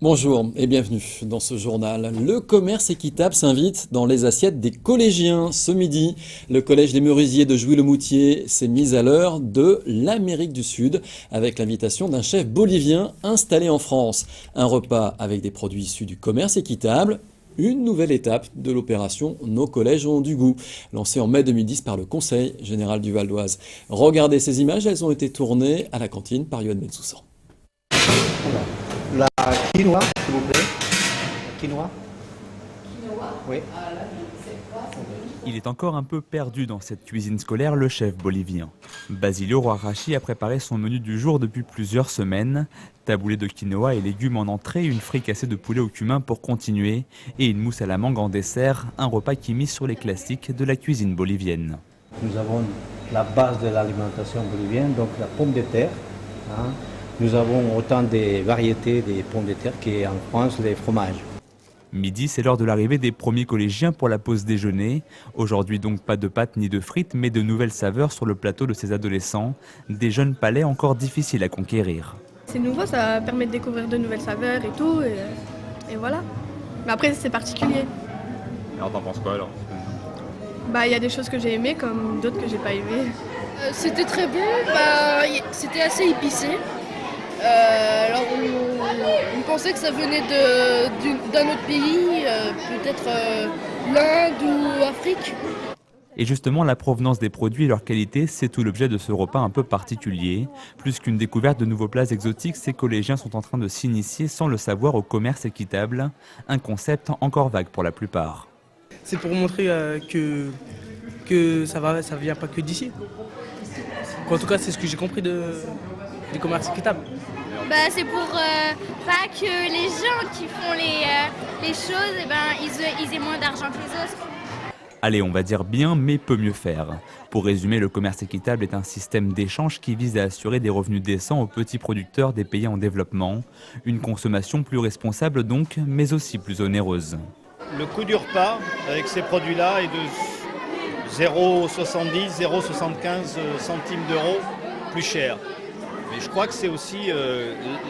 Bonjour et bienvenue dans ce journal. Le commerce équitable s'invite dans les assiettes des collégiens. Ce midi, le collège des Merisiers de Jouy-le-Moutier s'est mis à l'heure de l'Amérique du Sud avec l'invitation d'un chef bolivien installé en France. Un repas avec des produits issus du commerce équitable. Une nouvelle étape de l'opération Nos collèges ont du goût, lancée en mai 2010 par le Conseil général du Val d'Oise. Regardez ces images, elles ont été tournées à la cantine par Yoann Bensoussan. La quinoa, s'il vous plaît. Quinoa. Quinoa. Oui. Il est encore un peu perdu dans cette cuisine scolaire, le chef bolivien. Basilio Huarachi a préparé son menu du jour depuis plusieurs semaines. Taboulé de quinoa et légumes en entrée, une fricassée de poulet au cumin pour continuer et une mousse à la mangue en dessert, un repas qui mise sur les classiques de la cuisine bolivienne. Nous avons la base de l'alimentation bolivienne, donc la pomme de terre. Nous avons autant de variétés des pommes de terre qu'en France, les fromages. Midi, c'est l'heure de l'arrivée des premiers collégiens pour la pause déjeuner. Aujourd'hui donc pas de pâtes ni de frites, mais de nouvelles saveurs sur le plateau de ces adolescents. Des jeunes palais encore difficiles à conquérir. C'est nouveau, ça permet de découvrir de nouvelles saveurs et tout, et voilà. Mais après, c'est particulier. Alors t'en penses quoi alors? Il y a des choses que j'ai aimées, comme d'autres que j'ai pas aimées. C'était très bon, c'était assez épicé. Alors on pensait que ça venait d'un autre pays, peut-être l'Inde ou Afrique. Et justement, la provenance des produits et leur qualité, c'est tout l'objet de ce repas un peu particulier. Plus qu'une découverte de nouveaux plats exotiques, ces collégiens sont en train de s'initier sans le savoir au commerce équitable, un concept encore vague pour la plupart. C'est pour montrer que ça vient pas que d'ici. En tout cas, c'est ce que j'ai compris du commerce équitable. C'est pour pas que les gens qui font les choses, ils aient moins d'argent que les autres. Allez, on va dire bien, mais peut mieux faire. Pour résumer, le commerce équitable est un système d'échange qui vise à assurer des revenus décents aux petits producteurs des pays en développement. Une consommation plus responsable donc, mais aussi plus onéreuse. Le coût du repas avec ces produits-là est de 0,70, 0,75 centimes d'euros plus cher. Mais je crois que c'est aussi,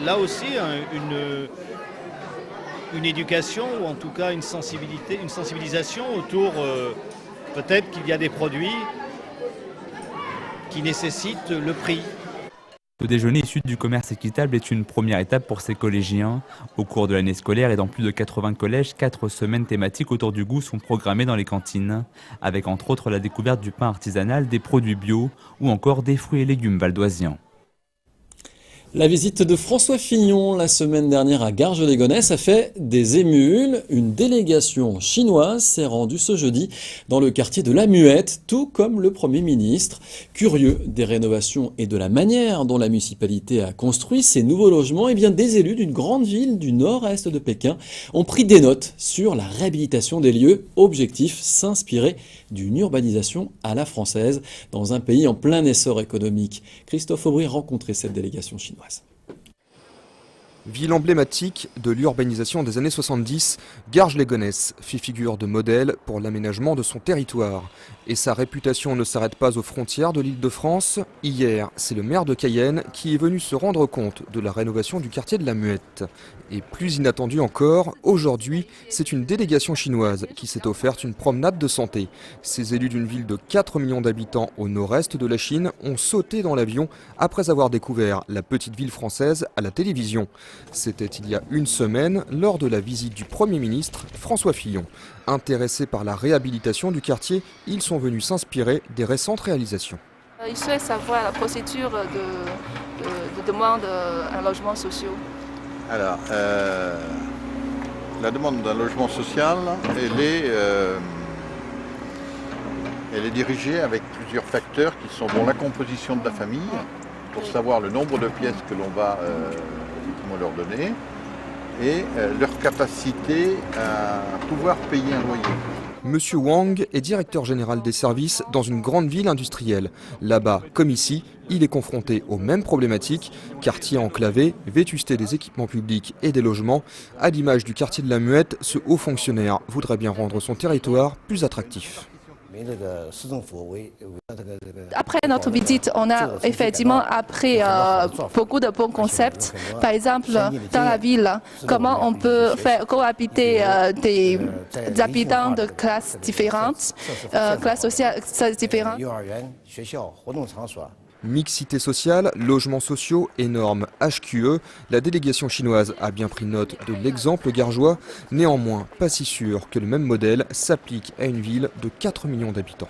là aussi, une éducation ou en tout cas une sensibilisation autour, peut-être qu'il y a des produits qui nécessitent le prix. Le déjeuner issu du commerce équitable est une première étape pour ces collégiens. Au cours de l'année scolaire et dans plus de 80 collèges, 4 semaines thématiques autour du goût sont programmées dans les cantines, avec entre autres la découverte du pain artisanal, des produits bio ou encore des fruits et légumes valdoisiens. La visite de François Fillon la semaine dernière à Garges-les-Gonesse a fait des émules. Une délégation chinoise s'est rendue ce jeudi dans le quartier de la Muette, tout comme le Premier ministre. Curieux des rénovations et de la manière dont la municipalité a construit ces nouveaux logements, des élus d'une grande ville du nord-est de Pékin ont pris des notes sur la réhabilitation des lieux. Objectif, s'inspirer d'une urbanisation à la française dans un pays en plein essor économique. Christophe Aubry a rencontré cette délégation chinoise. Ville emblématique de l'urbanisation des années 70, Garges-les-Gonesse fait figure de modèle pour l'aménagement de son territoire. Et sa réputation ne s'arrête pas aux frontières de l'Île-de-France. Hier, c'est le maire de Cayenne qui est venu se rendre compte de la rénovation du quartier de la Muette. Et plus inattendu encore, aujourd'hui, c'est une délégation chinoise qui s'est offerte une promenade de santé. Ces élus d'une ville de 4 millions d'habitants au nord-est de la Chine ont sauté dans l'avion après avoir découvert la petite ville française à la télévision. C'était il y a une semaine, lors de la visite du Premier ministre, François Fillon. Intéressés par la réhabilitation du quartier, ils sont venus s'inspirer des récentes réalisations. Ils souhaitent savoir la procédure de demande d'un logement social. Alors, la demande d'un logement social, elle est dirigée avec plusieurs facteurs qui sont la composition de la famille, pour savoir le nombre de pièces que l'on va leur donner, et leur capacité à pouvoir payer un loyer. Monsieur Wang est directeur général des services dans une grande ville industrielle. Là-bas, comme ici, il est confronté aux mêmes problématiques, quartier enclavé, vétusté des équipements publics et des logements. À l'image du quartier de la Muette, ce haut fonctionnaire voudrait bien rendre son territoire plus attractif. Après notre visite, on a effectivement appris beaucoup de bons concepts. Par exemple, dans la ville, comment on peut faire cohabiter des habitants de classes différentes, classes sociales différentes. Mixité sociale, logements sociaux et normes HQE, la délégation chinoise a bien pris note de l'exemple gargeois, néanmoins pas si sûr que le même modèle s'applique à une ville de 4 millions d'habitants.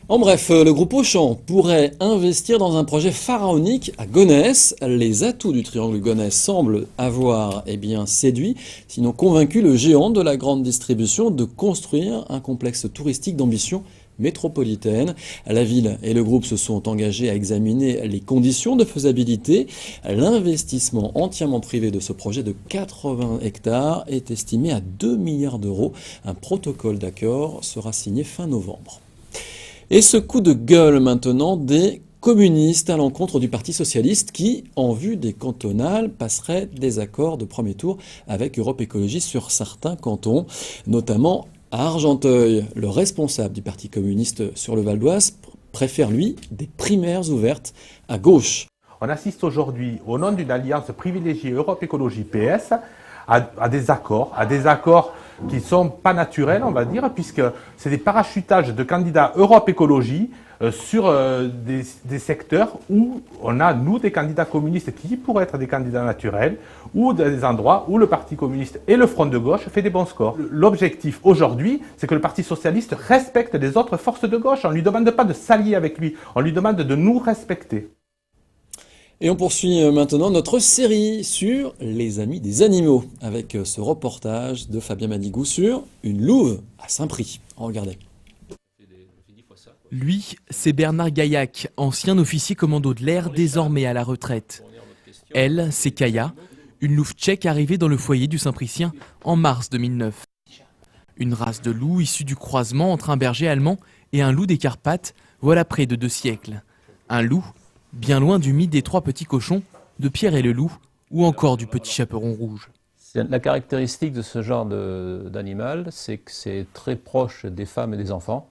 En bref, le groupe Auchan pourrait investir dans un projet pharaonique à Gonesse. Les atouts du triangle Gonesse semblent avoir séduit, sinon convaincu le géant de la grande distribution de construire un complexe touristique d'ambition métropolitaine. La ville et le groupe se sont engagés à examiner les conditions de faisabilité. L'investissement entièrement privé de ce projet de 80 hectares est estimé à 2 milliards d'euros. Un protocole d'accord sera signé fin novembre. Et ce coup de gueule maintenant des communistes à l'encontre du Parti socialiste qui, en vue des cantonales, passerait des accords de premier tour avec Europe Écologie sur certains cantons, notamment à Argenteuil. Le responsable du Parti communiste sur le Val d'Oise préfère, lui, des primaires ouvertes à gauche. On assiste aujourd'hui, au nom d'une alliance privilégiée Europe Écologie PS, à des accords qui ne sont pas naturels, on va dire, puisque c'est des parachutages de candidats Europe Écologie sur des secteurs où on a, nous, des candidats communistes qui pourraient être des candidats naturels, ou des endroits où le Parti communiste et le Front de gauche fait des bons scores. L'objectif aujourd'hui, c'est que le Parti socialiste respecte les autres forces de gauche. On ne lui demande pas de s'allier avec lui, on lui demande de nous respecter. Et on poursuit maintenant notre série sur les amis des animaux, avec ce reportage de Fabien Madigou sur une louve à Saint-Prix. Regardez. Lui, c'est Bernard Gaillac, ancien officier commando de l'air, désormais à la retraite. Elle, c'est Kaya, une louve tchèque arrivée dans le foyer du Saint-Pricien en mars 2009. Une race de loup issue du croisement entre un berger allemand et un loup des Carpates, voilà près de 2 siècles. Un loup, bien loin du mythe des 3 petits cochons, de Pierre et le loup, ou encore du petit chaperon rouge. La caractéristique de ce genre d'animal, c'est que c'est très proche des femmes et des enfants.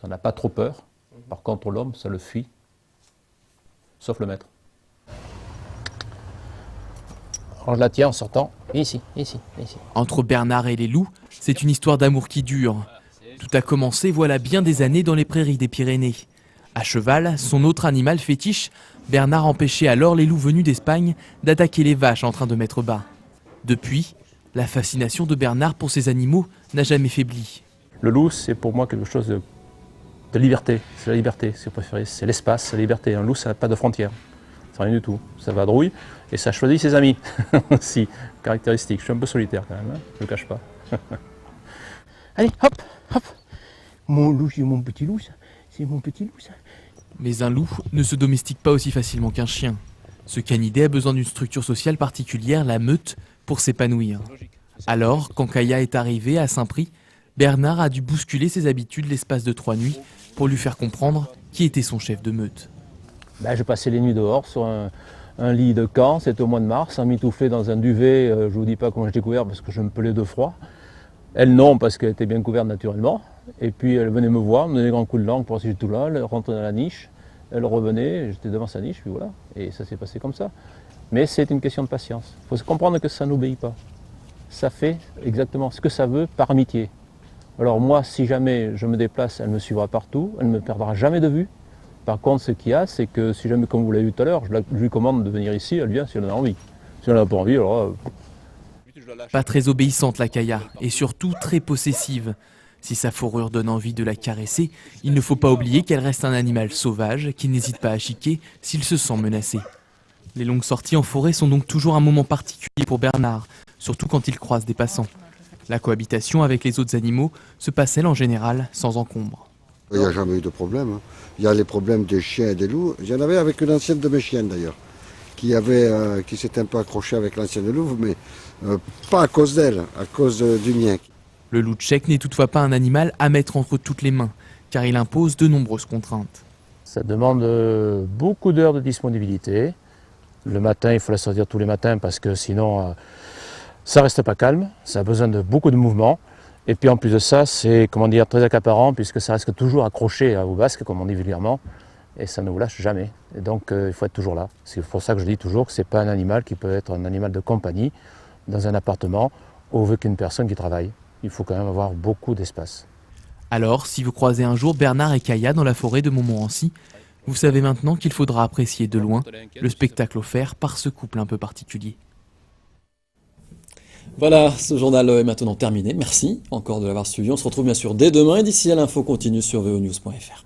Ça n'a pas trop peur. Par contre, l'homme, ça le fuit. Sauf le maître. Alors, je la tiens en sortant. Ici. Entre Bernard et les loups, c'est une histoire d'amour qui dure. Tout a commencé voilà bien des années dans les prairies des Pyrénées. À cheval, son autre animal fétiche, Bernard empêchait alors les loups venus d'Espagne d'attaquer les vaches en train de mettre bas. Depuis, la fascination de Bernard pour ces animaux n'a jamais faibli. Le loup, c'est pour moi quelque chose de liberté. C'est la liberté, si vous préférez. C'est l'espace, c'est la liberté. Un loup, ça n'a pas de frontières. C'est rien du tout. Ça vadrouille et ça choisit ses amis. Si, caractéristique. Je suis un peu solitaire quand même, hein, je ne le cache pas. Allez, hop. Mon loup, c'est mon petit loup, ça. C'est mon petit loup, ça. Mais un loup ne se domestique pas aussi facilement qu'un chien. Ce canidé a besoin d'une structure sociale particulière, la meute, pour s'épanouir. Alors, quand Kaya est arrivée à Saint-Prix, Bernard a dû bousculer ses habitudes l'espace de 3 nuits pour lui faire comprendre qui était son chef de meute. Je passais les nuits dehors sur un lit de camp, c'était au mois de mars, emmitouflé dans un duvet, je ne vous dis pas comment j'ai découvert parce que je me pelais de froid. Elle non, parce qu'elle était bien couverte naturellement. Et puis elle venait me voir, me donnait un grand coup de langue pour voir si j'étais tout là, elle rentrait dans la niche, elle revenait, j'étais devant sa niche, puis voilà. Et ça s'est passé comme ça. Mais c'est une question de patience. Il faut comprendre que ça n'obéit pas. Ça fait exactement ce que ça veut par amitié. Alors moi, si jamais je me déplace, elle me suivra partout, elle ne me perdra jamais de vue. Par contre, ce qu'il y a, c'est que si jamais, comme vous l'avez vu tout à l'heure, je lui commande de venir ici, elle vient si elle en a envie. Si elle n'a pas envie, alors... Pas très obéissante la Kaya, et surtout très possessive. Si sa fourrure donne envie de la caresser, il ne faut pas oublier qu'elle reste un animal sauvage qui n'hésite pas à chiquer s'il se sent menacé. Les longues sorties en forêt sont donc toujours un moment particulier pour Bernard, surtout quand il croise des passants. La cohabitation avec les autres animaux se passe, elle, en général, sans encombre. Il n'y a jamais eu de problème. Il y a les problèmes des chiens et des loups. J'en avais avec une ancienne de mes chiennes d'ailleurs, qui s'était un peu accrochée avec l'ancienne louve, mais pas à cause d'elle, à cause du mien. Le loup tchèque n'est toutefois pas un animal à mettre entre toutes les mains, car il impose de nombreuses contraintes. Ça demande beaucoup d'heures de disponibilité. Le matin, il faut la sortir tous les matins parce que sinon, ça ne reste pas calme. Ça a besoin de beaucoup de mouvements. Et puis en plus de ça, c'est très accaparant puisque ça reste toujours accroché au basque, comme on dit vulgairement, et ça ne vous lâche jamais. Et donc il faut être toujours là. C'est pour ça que je dis toujours que ce n'est pas un animal qui peut être un animal de compagnie dans un appartement ou avec une personne qui travaille. Il faut quand même avoir beaucoup d'espace. Alors, si vous croisez un jour Bernard et Kaya dans la forêt de Montmorency, vous savez maintenant qu'il faudra apprécier de loin le spectacle offert par ce couple un peu particulier. Voilà, ce journal est maintenant terminé. Merci encore de l'avoir suivi. On se retrouve bien sûr dès demain et d'ici là, l'info continue sur vonews.fr.